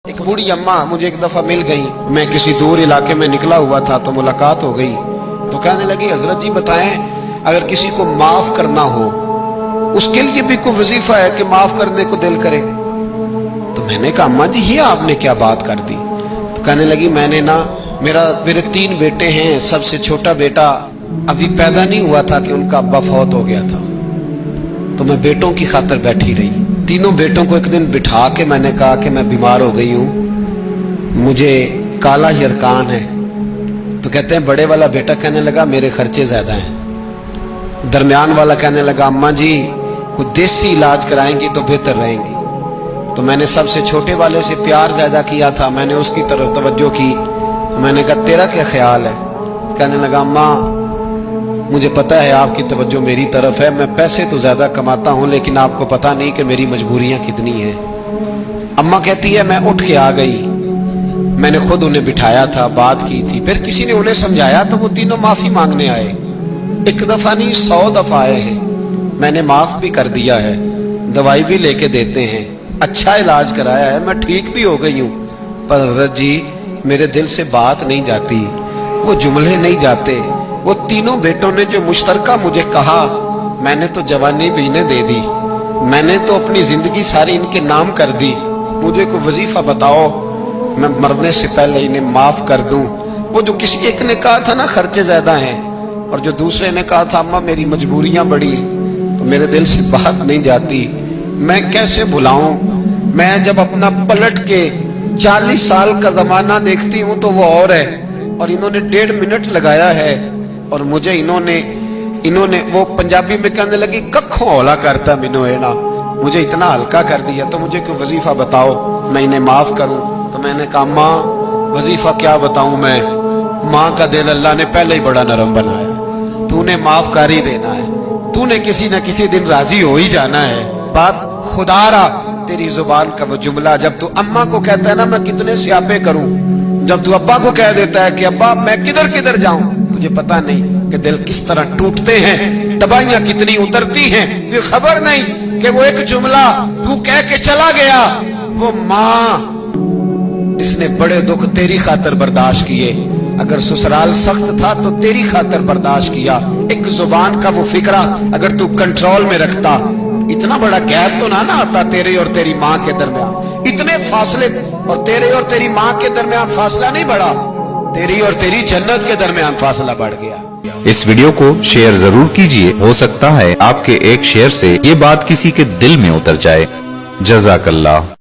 एक बूढ़ी अम्मा मुझे एक दफा मिल गई। मैं किसी दूर इलाके में निकला हुआ था तो मुलाकात हो गई। तो कहने लगी, हजरत जी बताएं, अगर किसी को माफ करना हो उसके लिए भी कोई वजीफा है कि माफ करने को दिल करे? तो मैंने कहा, अम्मा जी ये आपने क्या बात कर दी? तो कहने लगी, मैंने ना मेरे 3 बेटे हैं, सबसे छोटा बेटा अभी पैदा नहीं हुआ था कि उनका अब्बा फौत हो गया था। तो मैं बेटों की खातिर बैठी रही। तीनों बेटों को एक दिन बिठा के मैंने कहा कि मैं बीमार हो गई हूँ, मुझे काला यरकान है। तो कहते हैं बड़े वाला बेटा कहने लगा, मेरे खर्चे ज्यादा हैं। दरमियान वाला कहने लगा, अम्मा जी कोई देसी इलाज कराएंगी तो बेहतर रहेंगी। तो मैंने सबसे छोटे वाले से प्यार ज्यादा किया था, मैंने उसकी तरफ तवज्जो की। मैंने कहा, तेरा क्या ख्याल है? कहने लगा, अम्मा मुझे पता है आपकी तवज्जो मेरी तरफ है, मैं पैसे तो ज्यादा कमाता हूं लेकिन आपको पता नहीं कि मेरी मजबूरियां कितनी हैं। अम्मा कहती है, मैं उठ के आ गई, मैंने खुद उन्हें बिठाया था, बात की थी, फिर किसी ने उन्हें समझाया तो वो तीनों माफी मांगने आए। 1 दफा नहीं 100 दफा आए हैं। मैंने माफ भी कर दिया है, दवाई भी लेके देते हैं, अच्छा इलाज कराया है, मैं ठीक भी हो गई हूँ। पर हज़रत जी मेरे दिल से बात नहीं जाती, वो जुमले नहीं जाते। वो तीनों बेटों ने जो मुश्तरका मुझे कहा, मैंने तो जवानी भी इन्हें दे दी, मैंने तो अपनी जिंदगी सारी इनके नाम कर दी। मुझे कोई वजीफा बताओ, मैं मरने से पहले इन्हें माफ कर दूं। वो जो किसी एक ने कहा था ना खर्चे ज्यादा हैं, और जो दूसरे ने कहा था अम्मा मेरी मजबूरियां बड़ी हैं, तो मेरे दिल से बात नहीं जाती। मैं कैसे भुलाऊं? मैं जब अपना पलट के 40 साल का जमाना देखती हूँ तो वो और है, और इन्होंने 1.5 मिनट लगाया है, और मुझे इन्होंने वो पंजाबी में कहने लगी, कखों हौला करता मिनो है ना, मुझे इतना हल्का कर दिया। तो मुझे कोई वजीफा बताओ मैं इन्हें माफ करूं। तो मैंने कहा, माँ वजीफा क्या बताऊं मैं, माँ का दिल अल्लाह ने पहले ही बड़ा नरम बनाया, तूने माफ कर ही देना है, तूने किसी न किसी दिन राजी हो ही जाना है। बात खुदारा तेरी जुबान का वो जुमला, जब तू अम्मा को कहता है ना मैं कितने स्यापे करूं, जब तू अब्बा को कह देता है कि अब्बा मैं किधर किधर जाऊं, तुझे पता नहीं कि दिल किस तरह टूटते हैं, दवाइयां कितनी उतरती हैं, ये खबर नहीं कि वो एक जुमला तू कह के चला गया, वो माँ इसने बड़े दुख तेरी खातिर बर्दाश्त किए। अगर ससुराल सख्त था तो तेरी खातिर बर्दाश्त किया। एक जुबान का वो फिक्रा अगर तू कंट्रोल में रखता, इतना बड़ा गैप तो ना आता तेरे और तेरी माँ के दरमियान। इतने फासले, और तेरे और तेरी माँ के दरमियान फासला नहीं बढ़ा, तेरी और तेरी जन्नत के दरमियान फासला बढ़ गया। इस वीडियो को शेयर जरूर कीजिए, हो सकता है आपके एक शेयर से ये बात किसी के दिल में उतर जाए। जज़ाकल्लाह।